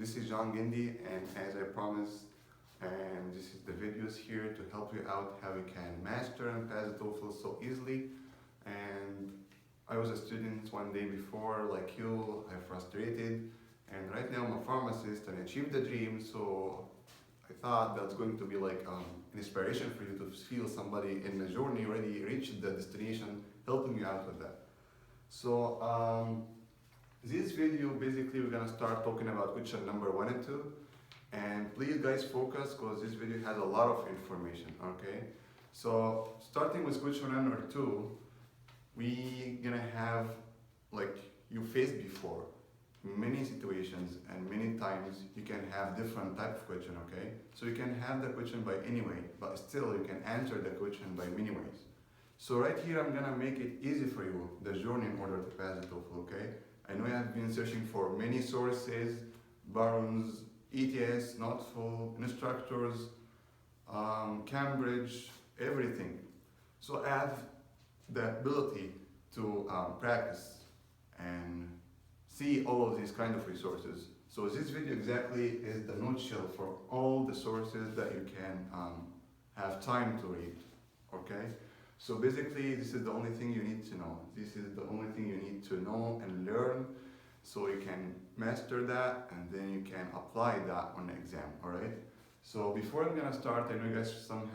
This is John Gindi, and as I promised, and this is the videos here to help you out how you can master and pass the TOEFL so easily. And I was a student one day before, like you, I'm frustrated, and right now I'm a pharmacist and I achieved the dream, so I thought that's going to be like an inspiration for you to feel somebody in the journey already reached the destination, helping you out with that. So this video, basically we're gonna start talking about question number 1 and 2. And please guys focus, because this video has a lot of information, okay? So starting with question number 2, we gonna have, like you faced before, many situations and many times you can have different type of question, okay? So you can have the question by any way, but still you can answer the question by many ways. So right here I'm gonna make it easy for you, the journey in order to pass the TOEFL, okay? I know you have been searching for many sources, Barron's, ETS, TOEFL, instructors, Cambridge, everything. So I have the ability to practice and see all of these kind of resources. So this video exactly is the nutshell for all the sources that you can have time to read, okay? So basically this is the only thing you need to know. This is the only thing you need to know and learn so you can master that and then you can apply that on the exam, alright? So before I'm gonna start, I know you guys some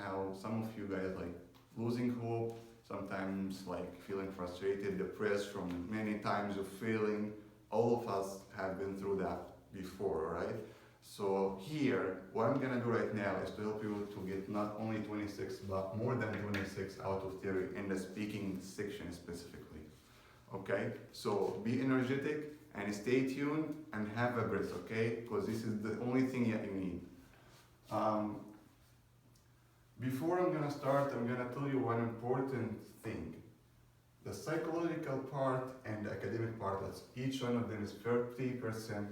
of you guys like losing hope, sometimes like feeling frustrated, depressed from many times of failing. All of us have been through that before, alright? So here, what I'm gonna do right now is to help you to get not only 26, but more than 26 out of 30 in the speaking section specifically, okay? So be energetic and stay tuned and have a breath, okay? Because this is the only thing that you need. Before I'm gonna start, I'm gonna tell you one important thing. The psychological part and the academic part, that's each one of them is 30%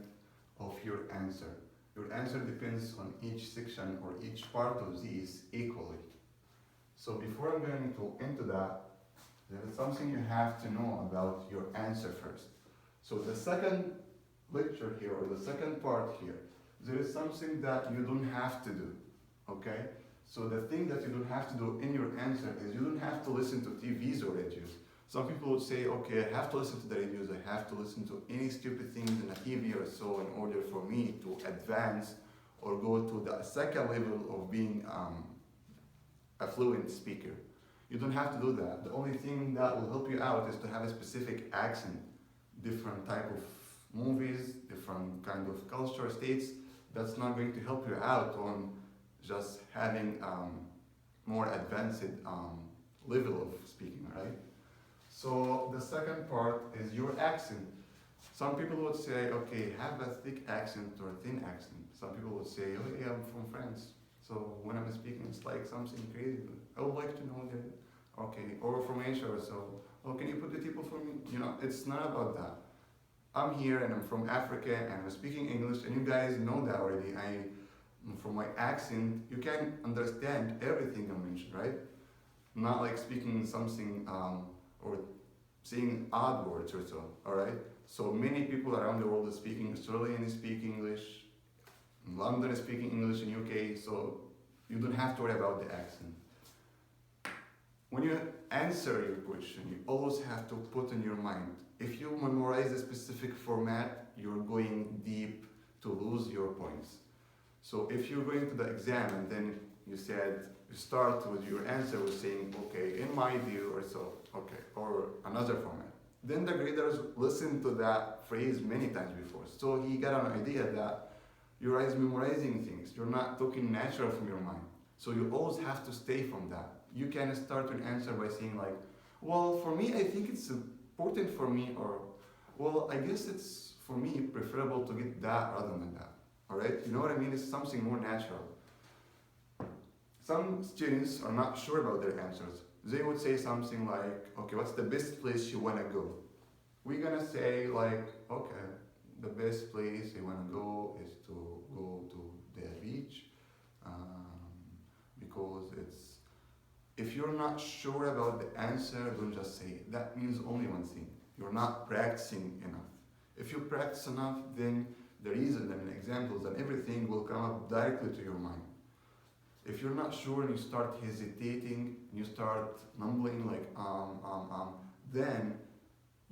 of your answer. Your answer depends on each section or each part of these equally. So before I'm going to into that, there is something you have to know about your answer first. So the second lecture here, or the second part here, there is something that you don't have to do, okay? So the thing that you don't have to do in your answer is you don't have to listen to TVs or radios. Some people would say, okay, I have to listen to the radios, I have to listen to any stupid things in a TV or so in order for me to advance or go to the second level of being a fluent speaker. You don't have to do that. The only thing that will help you out is to have a specific accent, different type of movies, different kind of culture states. That's not going to help you out on just having more advanced level of speaking, right? So the second part is your accent. Some people would say, okay, have a thick accent or a thin accent. Some people would say, oh yeah, I'm from France. So when I'm speaking, it's like something crazy. I would like to know that, okay, or from Asia or so. Oh, can you put the people for me? You know, it's not about that. I'm here and I'm from Africa and I'm speaking English and you guys know that already. From my accent, you can understand everything I mentioned, right? Not like speaking something or saying odd words or so, alright? So many people around the world are speaking Australian speak English, London is speaking English in UK, so you don't have to worry about the accent. When you answer your question, you always have to put in your mind, if you memorize a specific format, you're going deep to lose your points. So if you're going to the exam and then you start with your answer with saying, okay, in my view or so, okay, or another format. Then the graders listen to that phrase many times before. So he got an idea that you're memorizing things. You're not talking natural from your mind. So you always have to stay from that. You can start an answer by saying like, well, for me, I think it's important for me, or, well, I guess it's for me preferable to get that rather than that. All right, you know what I mean? It's something more natural. Some students are not sure about their answers. They would say something like, okay, what's the best place you want to go? We're gonna say like, okay, the best place you want to go is to go to the beach, because it's, if you're not sure about the answer, don't just say it. That means only one thing, you're not practicing enough. If you practice enough, then the reason and examples and everything will come up directly to your mind. If you're not sure and you start hesitating, you start mumbling like then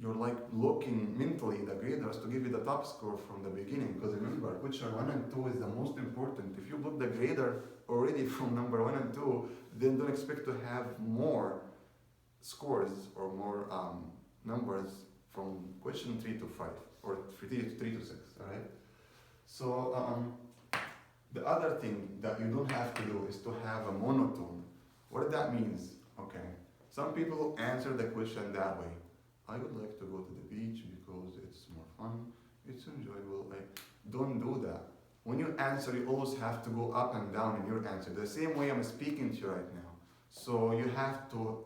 you're like looking mentally the graders to give you the top score from the beginning. Because remember, question 1 and 2 is the most important. If you put the grader already from number 1 and 2, then don't expect to have more scores or more numbers from question 3 to 5 or 3 to 6, alright? So the other thing that you don't have to do is to have a monotone. What that means, okay, some people answer the question that way. I would like to go to the beach because it's more fun, it's enjoyable. Like, don't do that. When you answer, you always have to go up and down in your answer. The same way I'm speaking to you right now. So you have to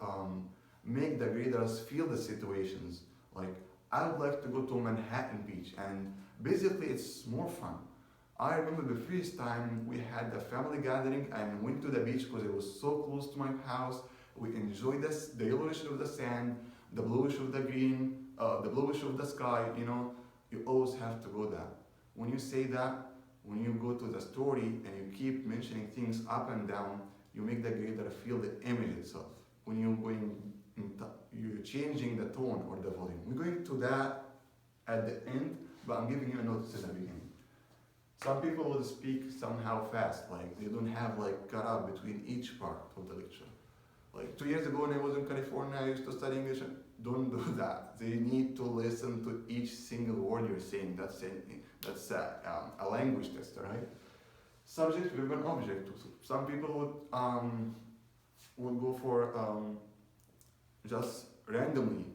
make the graders feel the situations. Like, I would like to go to Manhattan Beach, and basically it's more fun. I remember the first time we had a family gathering and went to the beach because it was so close to my house. We enjoyed this, the yellowish of the sand, the bluish of the green, the bluish of the sky, you know. You always have to go there. When you say that, when you go to the story and you keep mentioning things up and down, you make the grader feel the image itself. When you're going, you're changing the tone or the volume. We're going to that at the end, but I'm giving you a notice at the beginning. Some people will speak somehow fast, like they don't have like cut out between each part of the lecture. Like 2 years ago when I was in California, I used to study English. Don't do that. They need to listen to each single word you're saying. That's a language test, right? Subject, verb, and object. Some people would go for just randomly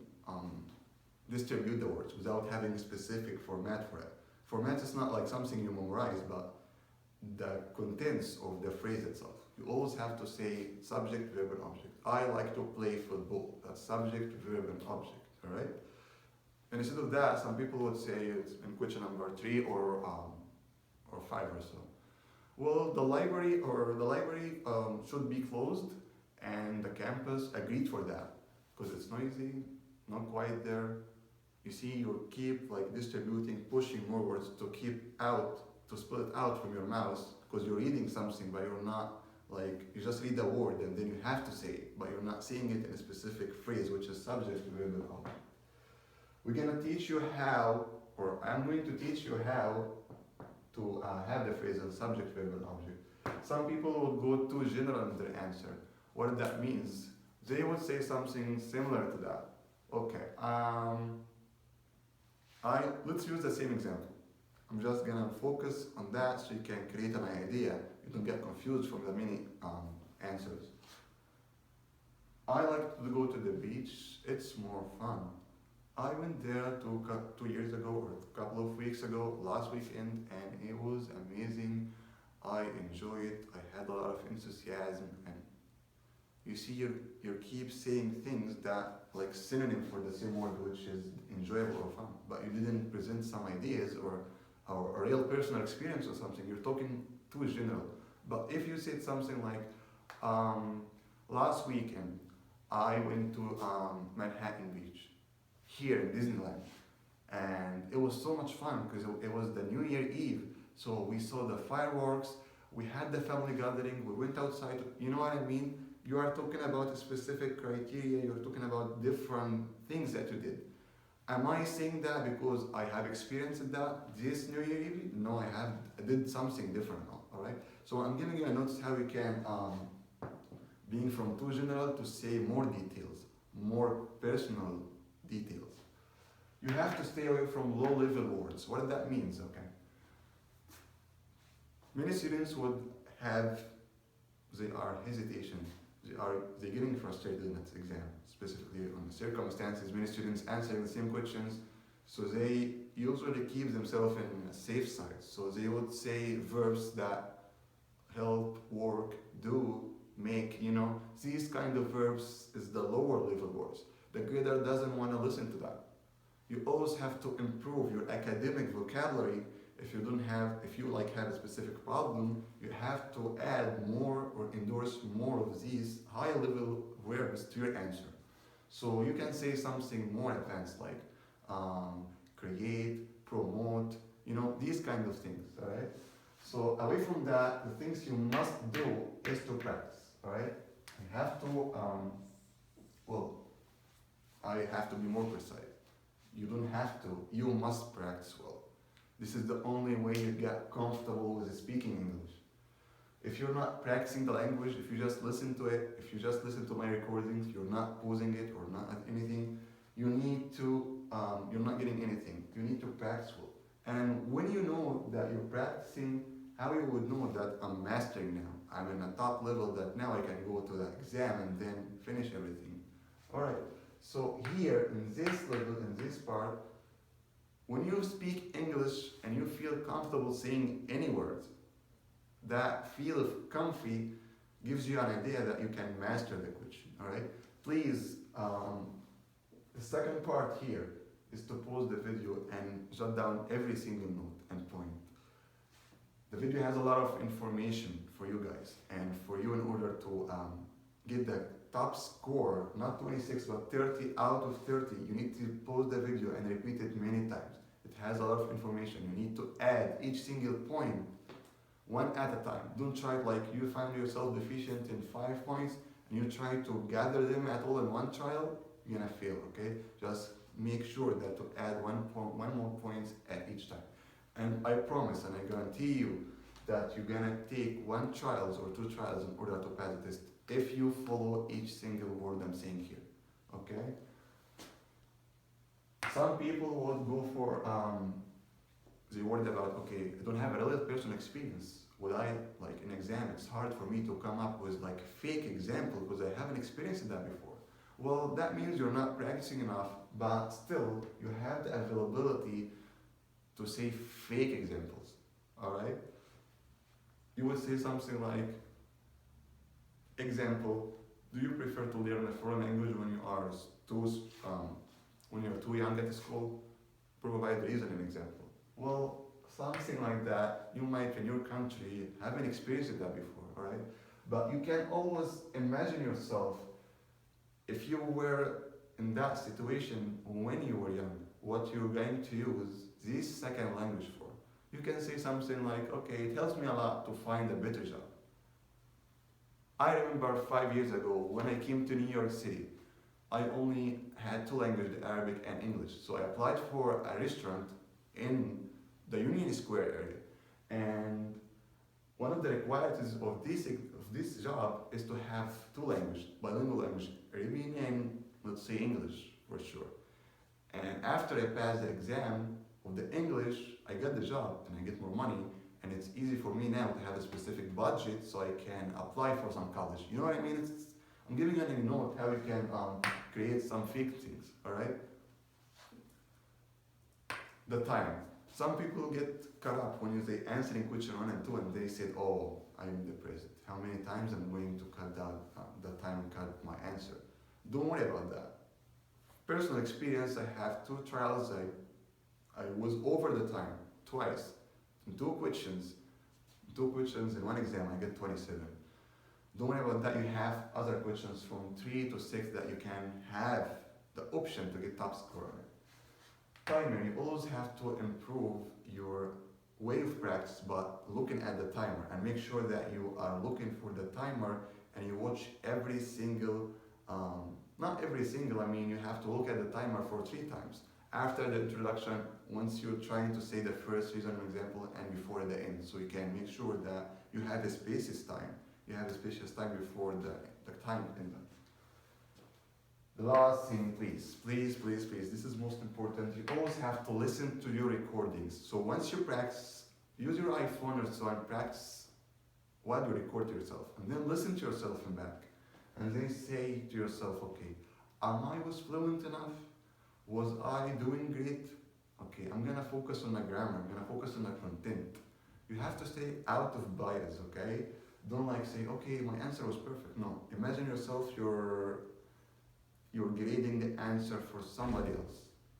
distribute the words without having a specific format for it. Format is not like something you memorize, but the contents of the phrase itself. You always have to say subject, verb, and object. I like to play football. That's subject, verb, and object, all right? And instead of that, some people would say it's in question number 3 or 5 or so. Well, the library should be closed, and the campus agreed for that because it's noisy, not quiet there. You see, you keep like distributing, pushing more words to keep out, to split it out from your mouth because you're reading something, but you're not like, you just read the word and then you have to say it, but you're not saying it in a specific phrase, which is subject, verb, and object. We're gonna teach you how, or I'm going to teach you how to have the phrase subject, verb, and object. Some people will go too general in their answer. What that means, they would say something similar to that. Okay, let's use the same example. I'm just gonna focus on that so you can create an idea. You don't get confused from the many answers. I like to go to the beach. It's more fun. I went there 2 years ago or a couple of weeks ago, last weekend, and it was amazing. I enjoyed it. I had a lot of enthusiasm, and you see, you keep saying things that like synonym for the same word, which is enjoyable or fun, but you didn't present some ideas or a real personal experience or something. You're talking too general. But if you said something like, last weekend I went to Manhattan Beach here in Disneyland, and it was so much fun because it was the New Year Eve. So we saw the fireworks, we had the family gathering, we went outside. You know what I mean? You are talking about a specific criteria, you're talking about different things that you did. Am I saying that because I have experienced that this New Year Eve? No, I did something different, all right? So I'm giving you a notice how you can, being from too general to say more details, more personal details. You have to stay away from low-level words. What that means, okay? Many students would have, they are hesitation, they're getting frustrated in that exam, specifically on the circumstances. Many students answering the same questions, so they usually keep themselves in a safe side. So they would say verbs that help, work, do, make, you know. These kind of verbs is the lower level words. The grader doesn't want to listen to that. You always have to improve your academic vocabulary. If you have a specific problem, you have to add more or endorse more of these high level verbs to your answer. So you can say something more advanced like create, promote, you know, these kind of things, all right? So away from that, the things you must do is to practice, all right? You have to, well, I have to be more precise. You don't have to, you must practice well. This is the only way you get comfortable with speaking English. If you're not practicing the language, if you just listen to it, if you just listen to my recordings, you're not pausing it or not anything, you need to, you're not getting anything. You need to practice well. And when you know that you're practicing, how you would know that I'm mastering now? I'm in a top level that now I can go to the exam and then finish everything. Alright, so here in this level, in this part, when you speak English and you feel comfortable saying any words, that feel of comfy gives you an idea that you can master the question, alright? Please, the second part here is to pause the video and jot down every single note and point. The video has a lot of information for you guys, and for you in order to get the top score, not 26 but 30 out of 30, you need to pause the video and repeat it many times. It has a lot of information. You need to add each single point one at a time. Don't try like you find yourself deficient in 5 points and you try to gather them at all in one trial, you're gonna fail, okay? Just make sure that to add one more points at each time. And I promise and I guarantee you that you're gonna take 1 trials or 2 trials in order to pass the test if you follow each single word I'm saying here, okay? Some people would go for, they worried about, okay, I don't have a real personal experience. Would I, like in exam, it's hard for me to come up with like fake example because I haven't experienced that before. Well, that means you're not practicing enough, but still you have the availability to say fake examples, all right? You would say something like, example, do you prefer to learn a foreign language when you are too young at school? Provide reason and example. Well, something like that, you might in your country haven't experienced that before, all right? But you can always imagine yourself if you were in that situation when you were young, what you're going to use this second language for. You can say something like, okay, it helps me a lot to find a better job. I remember 5 years ago when I came to New York City, I only had 2 languages, Arabic and English. So I applied for a restaurant in the Union Square area. And one of the requirements of this job is to have 2 languages, bilingual language, Arabian and let's say English for sure. And after I passed the exam of the English, I got the job and I get more money, and it's easy for me now to have a specific budget so I can apply for some college. You know what I mean? I'm giving you a note how you can create some fake things, all right? The time. Some people get caught up when you say answering question 1 and 2 and they said, oh, I'm depressed. How many times I'm going to cut down the time and cut my answer? Don't worry about that. Personal experience, I have 2 trials. I was over the time twice. In 2 questions in 1 exam, I get 27. Don't worry about that. You have other questions from 3 to 6 that you can have the option to get top score. Timer, you always have to improve your way of practice, but looking at the timer and make sure that you are looking for the timer and you watch every single, not every single, I mean you have to look at the timer for 3 times. After the introduction, once you're trying to say the first reasonable example and before the end, so you can make sure that you have a spacious time. You have a spacious time before the time ended. The last thing, please, this is most important. You always have to listen to your recordings. So once you practice, use your iPhone or so and practice what you record to yourself. And then listen to yourself in back. And then say to yourself, okay, am I was fluent enough? Was I doing great? Okay, I'm gonna focus on the grammar, I'm gonna focus on the content. You have to stay out of bias, okay? Don't like say, okay, my answer was perfect. No, imagine yourself you're grading the answer for somebody else,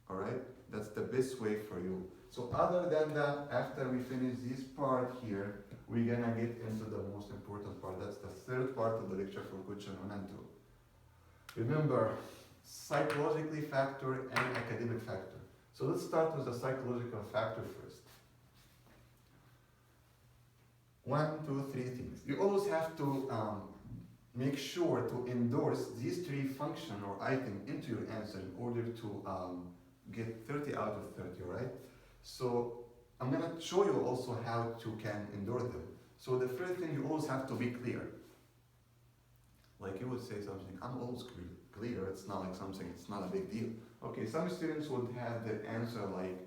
all right? That's the best way for you. So other than that, after we finish this part here, we're gonna get into the most important part. That's the 3rd part of the lecture for question 1 and 2. Remember, psychologically factor and academic factor. So let's start with the psychological factor first. One, two, three things. You always have to make sure to endorse these three function or item into your answer in order to get 30 out of 30, right? So I'm gonna show you also how to can endorse them. So the first thing, you always have to be clear. Like you would say something, I'm always clear, it's not like something, it's not a big deal. Okay, some students would have the answer like,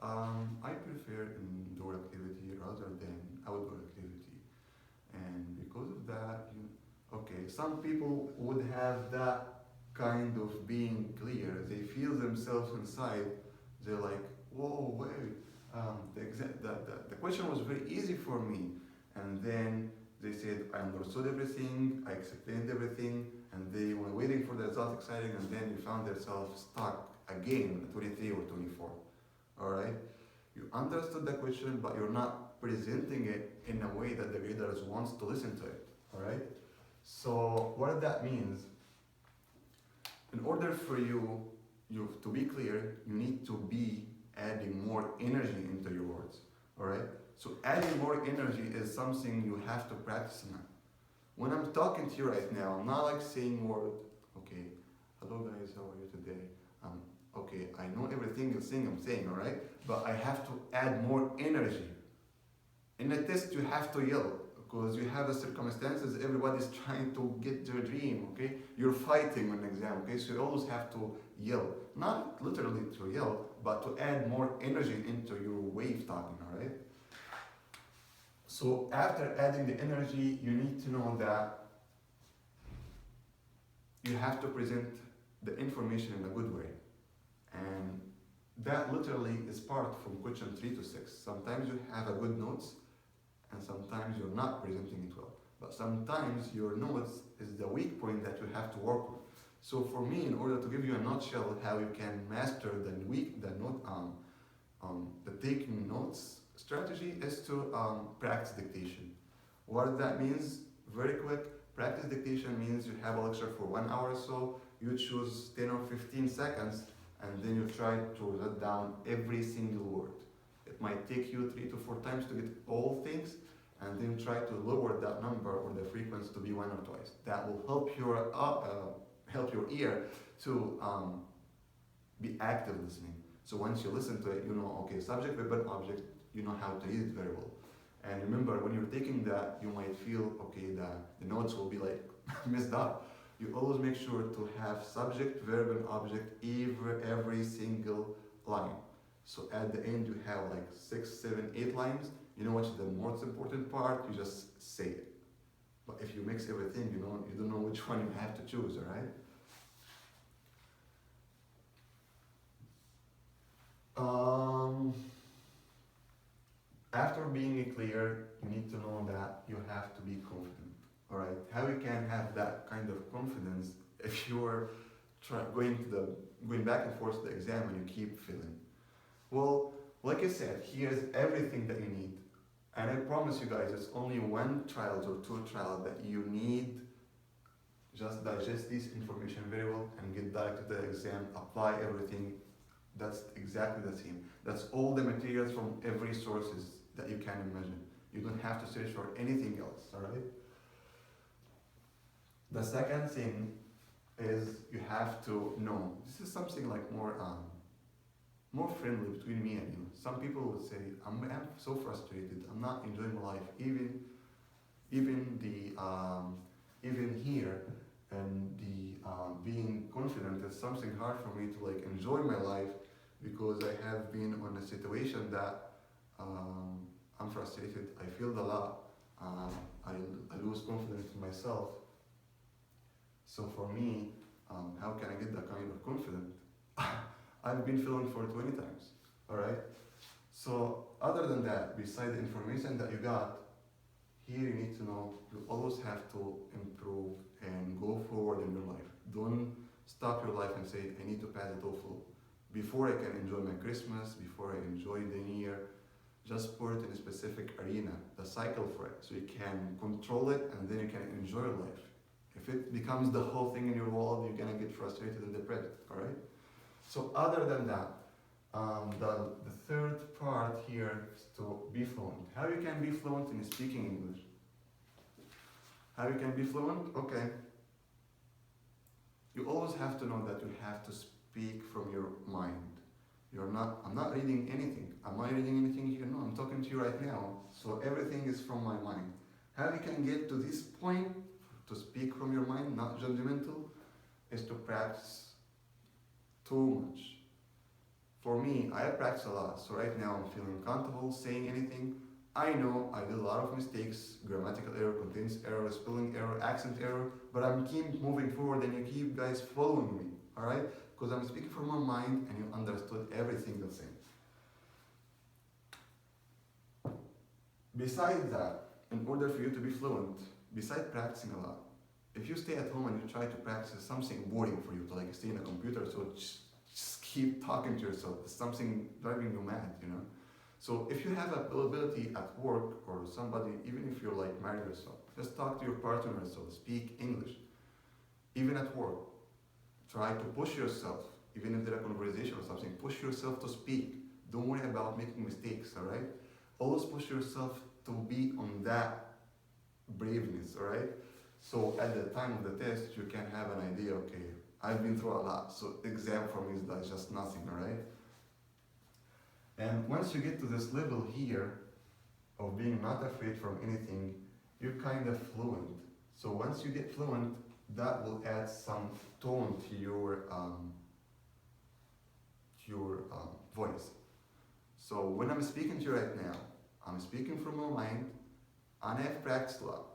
I prefer indoor activity rather than outdoor activity. And because of that, okay, some people would have that kind of being clear. They feel themselves inside. They're like, whoa, wait. The question was very easy for me. And then they said, I understood everything, I explained everything, and they were waiting for the result exciting, and then you found themselves stuck again at 23 or 24. All right? You understood the question, but you're not presenting it in a way that the readers wants to listen to it. All right? So what that means, in order for you to be clear, you need to be adding more energy into your words. All right? So adding more energy is something you have to practice now. When I'm talking to you right now, I'm not like saying word, okay, hello guys, how are you today? Okay, I know every single thing I'm saying, all right? But I have to add more energy. In a test, you have to yell because you have the circumstances, everybody's trying to get their dream, okay? You're fighting on an exam, okay? So you always have to yell. Not literally to yell, but to add more energy into your way of talking, all right? So after adding the energy, you need to know that you have to present the information in a good way. And that literally is part from question 3 to 6. Sometimes you have a good notes, and sometimes you're not presenting it well. But sometimes your notes is the weak point that you have to work with. So for me, in order to give you a nutshell how you can master the taking notes strategy is to practice dictation. What that means, very quick, practice dictation means you have a lecture for 1 hour or so, you choose 10 or 15 seconds, and then you try to write down every single word. It might take you 3 to 4 times to get all things, and then try to lower that number or the frequency to be 1 or twice. That will help your ear to be active listening. So once you listen to it, you know, okay, subject, verb, object, you know how to read it very well. And remember, when you're taking that, you might feel, okay, the notes will be like messed up. You always make sure to have subject, verb, and object every single line. So at the end, you have like 6, 7, 8 lines. You know what's the most important part? You just say it. But if you mix everything, you don't know which one you have to choose, all right? After being clear, you need to know that you have to be confident. All right, how you can have that kind of confidence if you're going back and forth to the exam and you keep failing? Well, like I said, here's everything that you need, and I promise you guys, it's only 1 trial or 2 trials that you need. Just digest this information very well and get back to the exam. Apply everything. That's exactly the same. That's all the materials from every sources that you can imagine. You don't have to search for anything else, all right? The second thing is you have to know. This is something like more friendly between me and you. Some people would say, I'm so frustrated. I'm not enjoying my life. Even here, and being confident is something hard for me to like enjoy my life because I have been on a situation that I'm frustrated. I feel a lot. I lose confidence in myself. So for me, how can I get that kind of confidence? I've been feeling for 20 times, all right? So other than that, beside the information that you got, here you need to know you always have to improve and go forward in your life. Don't stop your life and say, I need to pass the TOEFL. Before I can enjoy my Christmas, before I enjoy the New Year, just put it in a specific arena, the cycle for it, so you can control it and then you can enjoy your life. If it becomes the whole thing in your world, you're gonna get frustrated and depressed, all right? So other than that, The third part here is to be fluent. How you can be fluent in speaking English? How you can be fluent? Okay. You always have to know that you have to speak from your mind. I'm not reading anything. Am I reading anything here? No, I'm talking to you right now. So everything is from my mind. How you can get to this point, to speak from your mind, not judgmental, is to practice too much. For me, I practice a lot. So right now I'm feeling comfortable saying anything. I know I did a lot of mistakes, grammatical error, contents error, spelling error, accent error, but I'm keep moving forward and you keep guys following me, alright? Because I'm speaking from my mind and you understood every single thing. Besides that, in order for you to be fluent, besides practicing a lot, if you stay at home and you try to practice something boring for you, to like stay in a computer, so just keep talking to yourself, it's something driving you mad, you know? So if you have availability at work or somebody, even if you're like married or so, just talk to your partner or so, speak English. Even at work, try to push yourself, even if there's a conversation or something, push yourself to speak. Don't worry about making mistakes, all right? Always push yourself to be on that braveness, all right? So at the time of the test, you can have an idea, okay, I've been through a lot, so exam for me is like just nothing, all right? And once you get to this level here of being not afraid from anything, you're kind of fluent. So once you get fluent, that will add some tone to your voice. So when I'm speaking to you right now, I'm speaking from my mind, and I've practiced a lot.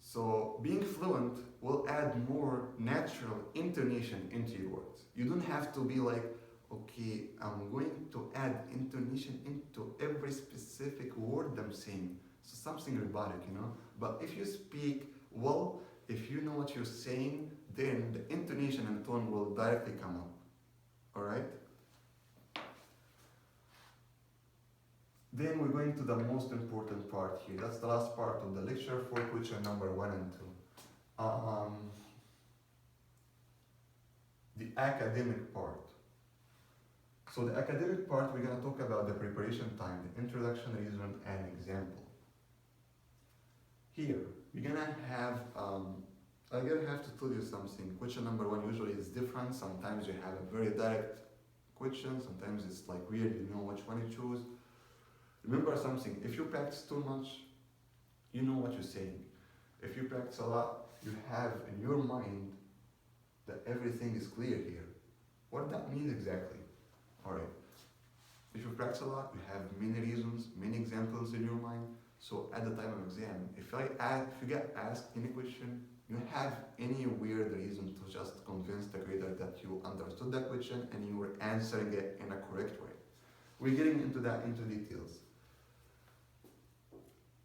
So being fluent will add more natural intonation into your words. You don't have to be like, okay, I'm going to add intonation into every specific word I'm saying. So something robotic, you know? But if you speak well, if you know what you're saying, then the intonation and tone will directly come up. Alright? Then we're going to the most important part here. That's the last part of the lecture for question number 1 and 2. The academic part. So the academic part, we're going to talk about the preparation time, the introduction, reason, and example. Here, we're going to have, I'm going to have to tell you something. Question number 1 usually is different. Sometimes you have a very direct question. Sometimes it's like weird, you know which one you choose. Remember something, if you practice too much, you know what you're saying. If you practice a lot, you have in your mind that everything is clear here. What that means exactly? Alright, if you practice a lot, you have many reasons, many examples in your mind. So at the time of exam, if you get asked any question, you have any weird reason to just convince the grader that you understood that question and you were answering it in a correct way. We're getting into details.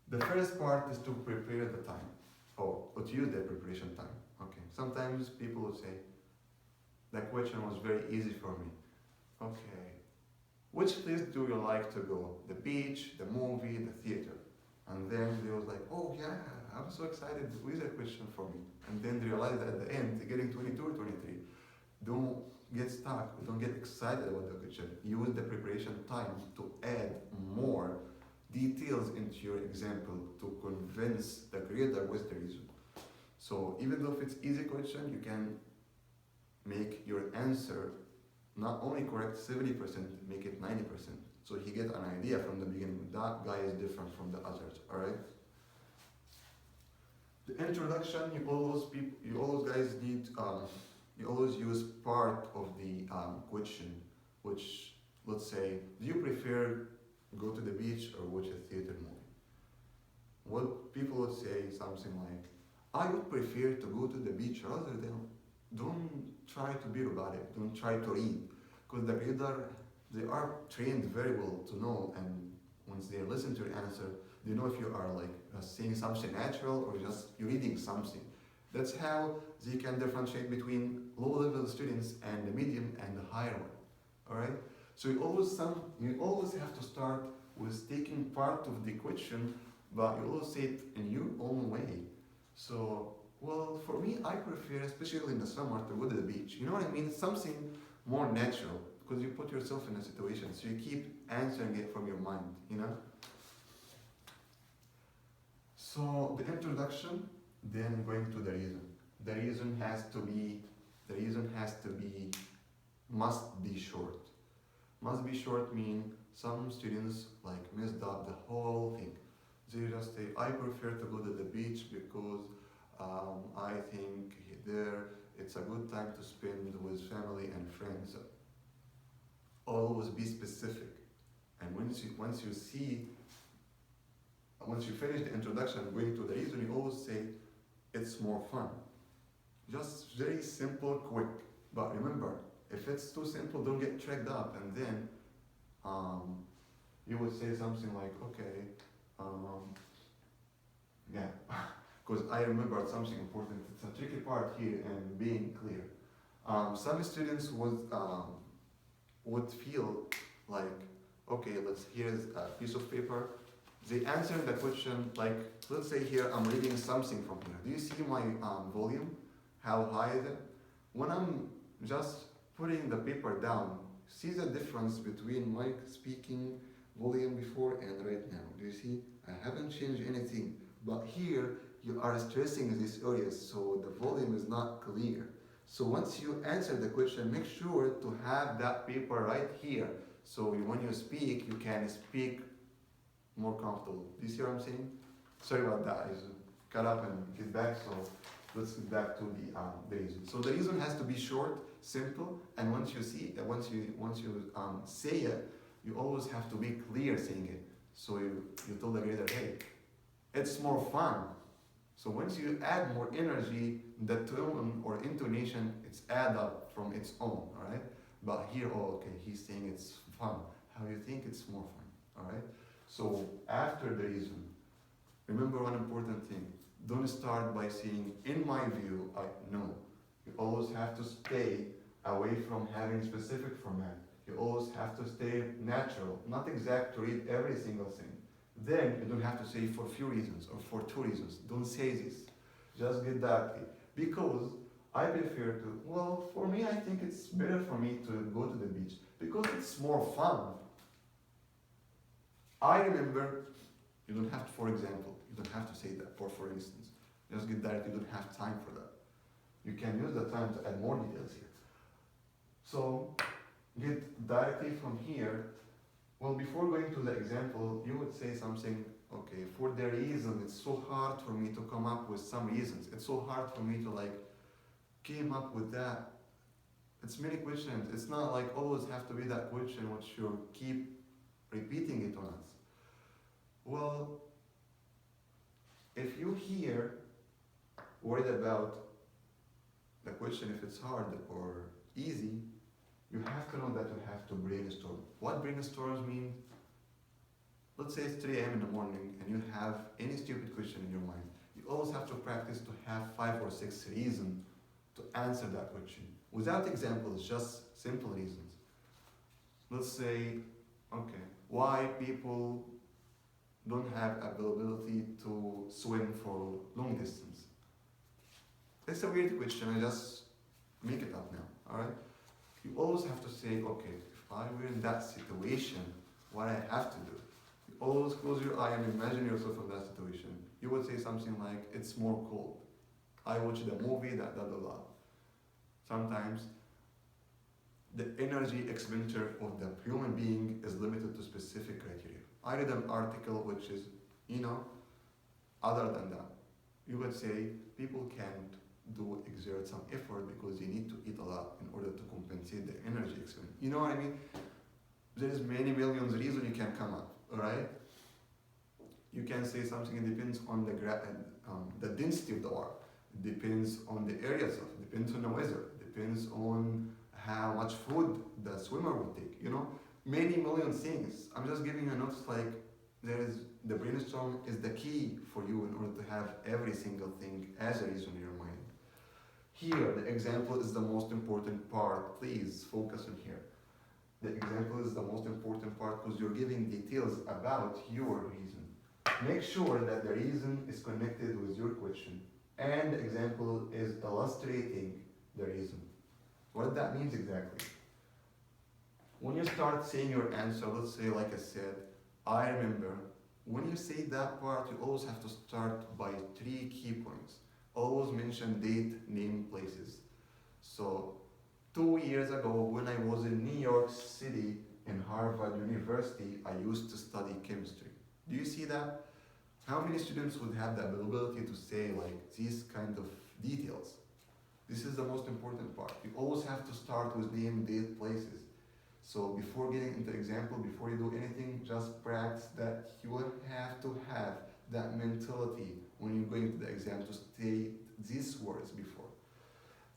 The first part is to prepare the time, or to use the preparation time. Okay. Sometimes people will say, that question was very easy for me. Okay. Which place do you like to go? The beach, the movie, the theater? And then they was like, oh yeah, I'm so excited, who is that question for me? And then they realize that at the end, they're getting 22 or 23. Don't get stuck, don't get excited about the question. Use the preparation time to add more details into your example to convince the grader with the reason. So even though if it's easy question, you can make your answer not only correct 70%, make it 90%. So he get an idea from the beginning, that guy is different from the others, alright? The introduction, you always guys need, you always use part of the question, which, let's say, do you prefer go to the beach or watch a theater movie? What people would say something like, I would prefer to go to the beach rather than, don't try to be robotic, don't try to read. Because the reader, they are trained very well to know, and once they listen to your answer, they know if you are like saying something natural or just you're reading something. That's how they can differentiate between low-level students and the medium and the higher one. Alright? So you always have to start with taking part of the question, but you always say it in your own way. So, well, for me, I prefer, especially in the summer, to go to the beach. You know what I mean? Something more natural. because you put yourself in a situation, so you keep answering it from your mind, you know? So the introduction, then going to the reason. The reason has to be, must be short. Must be short mean some students like messed up the whole thing. They just say, I prefer to go to the beach because I think there it's a good time to spend with family and friends. Always be specific. And once you finish the introduction going to the reason, you always say it's more fun. Just very simple, quick. But remember, if it's too simple, don't get tricked up, and then you would say something like, okay, yeah, because I remembered something important. It's a tricky part here and being clear. Some students would feel like, okay, here's a piece of paper. They answer the question like, let's say here I'm reading something from here. Do you see my volume? How high is it? When I'm just putting the paper down, see the difference between my speaking volume before and right now. Do you see? I haven't changed anything, but here you are stressing these areas, so the volume is not clear. So once you answer the question, make sure to have that paper right here, so when you speak, you can speak more comfortable. Do you see what I'm saying? Sorry about that. I just cut up and get back. So let's get back to the reason. So the reason has to be short, simple, and once you say it, you always have to be clear saying it. So you tell the grader, hey, it's more fun. So once you add more energy, the tone or intonation, it's add up from its own, all right? But here, oh, okay, he's saying it's fun. How do you think it's more fun, all right? So after the reason, remember one important thing. Don't start by saying, in my view, no. You always have to stay away from having specific format. You always have to stay natural, not exact to read every single thing. Then you don't have to say for few reasons or for two reasons. Don't say this. Just get that clear. Because I prefer to, well, for me, I think it's better for me to go to the beach because it's more fun. I remember, you don't have to, for example, you don't have to say that, for instance. Just get that, you don't have time for that. You can use the time to add more details here. So, get directly from here. Well, before going to the example, you would say something, okay, for the reason, it's so hard for me to come up with some reasons. It's so hard for me to came up with that. It's many questions. It's not like always have to be that question which you keep repeating it on us. Well, if you here worried about the question if it's hard or easy, you have to know that you have to brainstorm. What brainstorms mean? Let's say it's 3 a.m. in the morning and you have any stupid question in your mind. You always have to practice to have 5 or 6 reasons to answer that question. Without examples, just simple reasons. Let's say, okay, why people don't have availability to swim for long distance. It's a weird question, I just make it up now, alright? You always have to say, okay, if I were in that situation, what I have to do. You always close your eye and imagine yourself in that situation. You would say something like, it's more cold. I watched the movie, that, blah, blah, blah. Sometimes the energy expenditure of the human being is limited to specific criteria. I read an article which is, other than that, you would say people can't exert some effort because they need to eat a lot in order to compensate the energy expenditure. You know what I mean? There's many millions reasons you can come up, alright? You can say something, it depends on the density of the water. It depends on the areas of it, depends on the weather, depends on how much food the swimmer will take, many million things. I'm just giving you notes the brainstorm is the key for you in order to have every single thing as a reason in your mind. Here, the example is the most important part. Please focus on here. The example is the most important part because you're giving details about your reason. Make sure that the reason is connected with your question and the example is illustrating the reason. What that means exactly? When you start saying your answer, let's say, like I said, I remember, when you say that part, you always have to start by three key points. Always mention date, name, places. So, 2 years ago, when I was in New York City in Harvard University, I used to study chemistry. Do you see that? How many students would have the ability to say like these kind of details? This is the most important part. You always have to start with name, date, places. So before getting into example, before you do anything, just practice that. You will have to have that mentality when you're going to the exam to state these words before.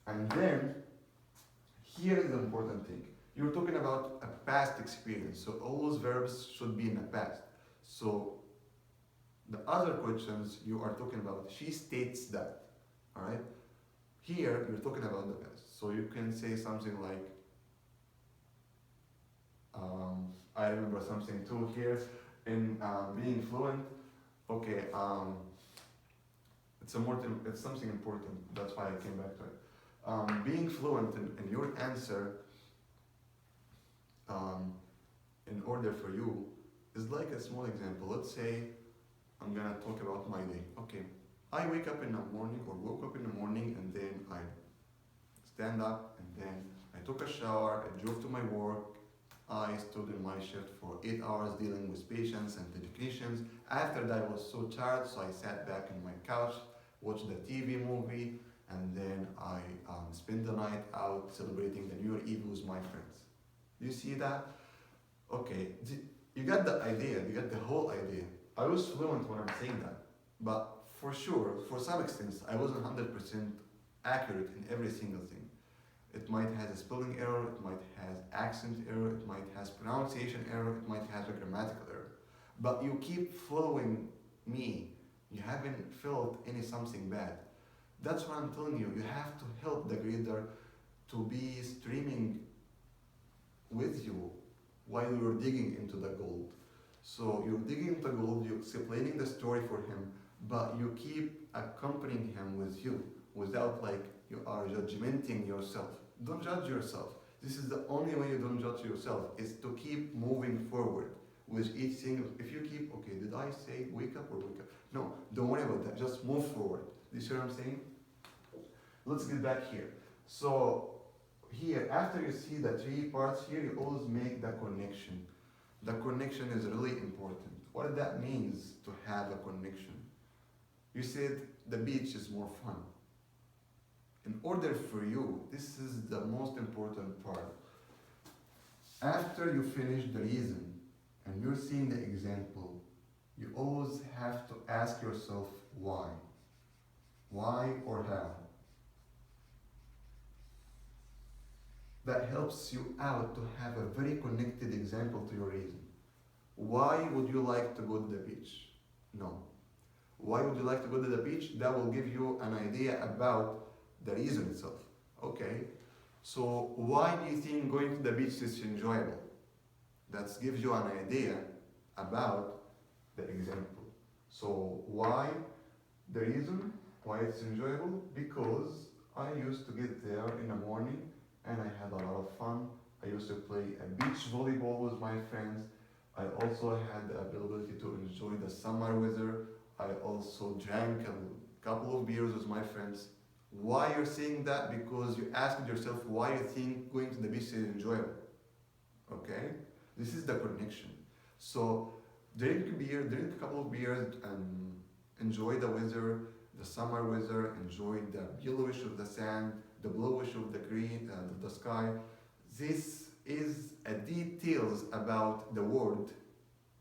And then, here is the important thing. You're talking about a past experience, so all those verbs should be in the past. So the other questions you are talking about, she states that, all right? Here, you're talking about the past. So you can say something like, I remember something too here in being fluent. Okay, it's something important. That's why I came back to it. Being fluent in your answer, in order for you, is like a small example. Let's say I'm gonna talk about my day. Okay, I wake up in the morning or woke up in the morning and then I stand up and then I took a shower, I drove to my work, I stood in my shift for 8 hours dealing with patients and technicians. After that I was so tired, so I sat back in my couch, watched the TV movie, and then I spent the night out celebrating the New Year Eve with my friends. Do you see that? Okay, you got the idea, you got the whole idea. I was fluent when I'm saying that, but for sure, for some extent, I wasn't 100% accurate in every single thing. It might have a spelling error, it might have accent error, it might have pronunciation error, it might have a grammatical error. But you keep following me. You haven't felt any something bad. That's what I'm telling you. You have to help the reader to be streaming with you while you're digging into the gold. So you're digging into gold, you're explaining the story for him, but you keep accompanying him with you without like you are judgmenting yourself. Don't judge yourself. This is the only way you don't judge yourself, is to keep moving forward with each single. If you keep, okay, did I say wake up or wake up? No, don't worry about that. Just move forward. Do you see what I'm saying? Let's get back here. So here, after you see the three parts here, you always make the connection. The connection is really important. What that means to have a connection? You said the beach is more fun. In order for you, this is the most important part. After you finish the reason and you're seeing the example, you always have to ask yourself why. Why or how? That helps you out to have a very connected example to your reason. Why would you like to go to the beach? No. Why would you like to go to the beach? That will give you an idea about the reason itself. Okay, so why do you think going to the beach is enjoyable? That gives you an idea about the example. So why? The reason why it's enjoyable? Because I used to get there in the morning and I had a lot of fun. I used to play a beach volleyball with my friends. I also had the ability to enjoy the summer weather. I also drank a couple of beers with my friends. Why you're saying that? Because you asked yourself why you think going to the beach is enjoyable. Okay? This is the connection. So drink a couple of beers and enjoy the weather, the summer weather, enjoy the yellowish of the sand, the bluish of the green, the sky. This is a details about the world